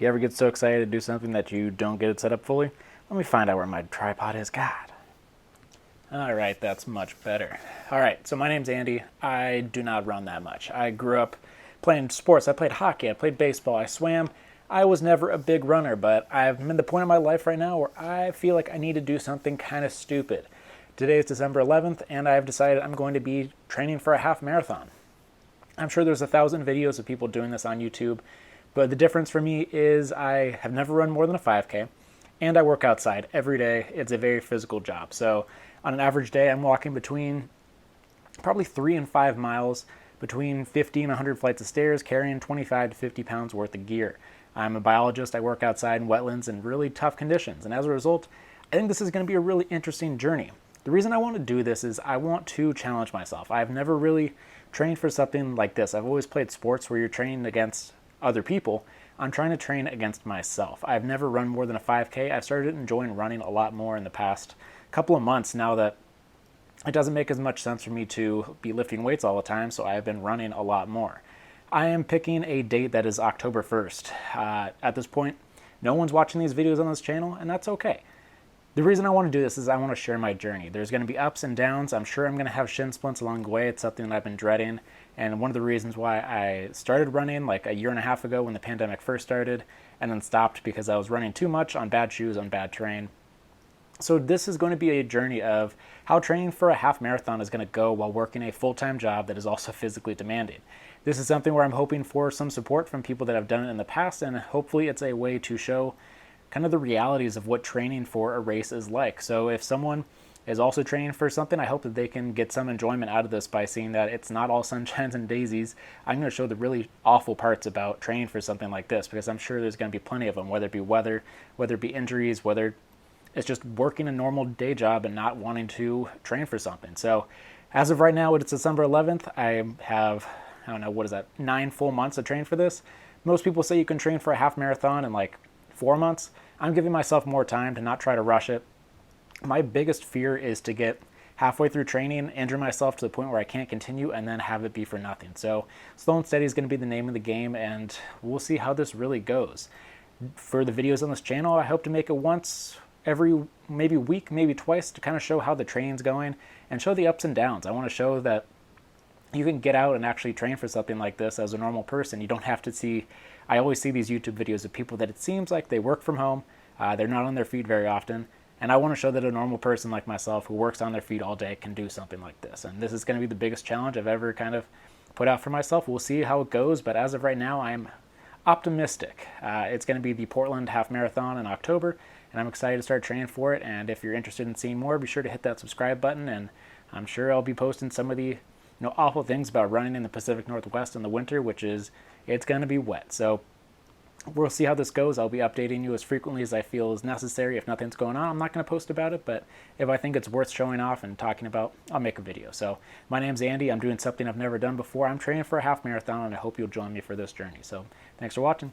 You ever get so excited to do something that you don't get it set up fully? Let me find out where my tripod is. God. All right, that's much better. All right, so my name's Andy. I do not run that much. I grew up playing sports. I played hockey, I played baseball, I swam. I was never a big runner, but I'm in the point in my life right now where I feel like I need to do something kind of stupid. Today is December 11th, and I've decided I'm going to be training for a half marathon. I'm sure there's 1,000 videos of people doing this on YouTube, but the difference for me is I have never run more than a 5K, and I work outside every day. It's a very physical job. So on an average day, I'm walking between probably 3 and 5 miles, between 50 and 100 flights of stairs, carrying 25 to 50 pounds worth of gear. I'm a biologist. I work outside in wetlands in really tough conditions, and as a result, I think this is going to be a really interesting journey. The reason I want to do this is I want to challenge myself. I've never really trained for something like this. I've always played sports where you're training against other people. I'm trying to train against myself. I've never run more than a 5K. I've started enjoying running a lot more in the past couple of months now that it doesn't make as much sense for me to be lifting weights all the time, so I've been running a lot more. I am picking a date that is October 1st. At this point, no one's watching these videos on this channel, and that's okay. The reason I want to do this is I want to share my journey. There's going to be ups and downs. I'm sure I'm going to have shin splints along the way. It's something that I've been dreading. And one of the reasons why I started running like a year and a half ago when the pandemic first started, and then stopped because I was running too much on bad shoes, on bad terrain. So this is going to be a journey of how training for a half marathon is going to go while working a full-time job that is also physically demanding. This is something where I'm hoping for some support from people that have done it in the past, and hopefully it's a way to show kind of the realities of what training for a race is like. So if someone is also training for something, I hope that they can get some enjoyment out of this by seeing that it's not all sunshines and daisies. I'm going to show the really awful parts about training for something like this, because I'm sure there's going to be plenty of them, whether it be weather, whether it be injuries, whether it's just working a normal day job and not wanting to train for something. So as of right now, it's December 11th. I have, I don't know, what is that, 9 full months to train for this. Most people say you can train for a half marathon in like 4 months. I'm giving myself more time to not try to rush it. My biggest fear is to get halfway through training, injure myself to the point where I can't continue, and then have it be for nothing. So slow and steady is going to be the name of the game, and we'll see how this really goes. For the videos on this channel, I hope to make it once every maybe week, maybe twice, to kind of show how the training's going and show the ups and downs. I want to show that you can get out and actually train for something like this as a normal person. You don't have to see, I always see these YouTube videos of people that it seems like they work from home, they're not on their feet very often, and I want to show that a normal person like myself who works on their feet all day can do something like this. And this is going to be the biggest challenge I've ever kind of put out for myself. We'll see how it goes, but as of right now, I'm optimistic. It's going to be the Portland Half Marathon in October, and I'm excited to start training for it. And if you're interested in seeing more, be sure to hit that subscribe button, and I'm sure I'll be posting some of the awful things about running in the Pacific Northwest in the winter, which is, it's going to be wet. So we'll see how this goes. I'll be updating you as frequently as I feel is necessary. If nothing's going on, I'm not going to post about it, but if I think it's worth showing off and talking about, I'll make a video. So my name's Andy. I'm doing something I've never done before. I'm training for a half marathon, and I hope you'll join me for this journey. So thanks for watching.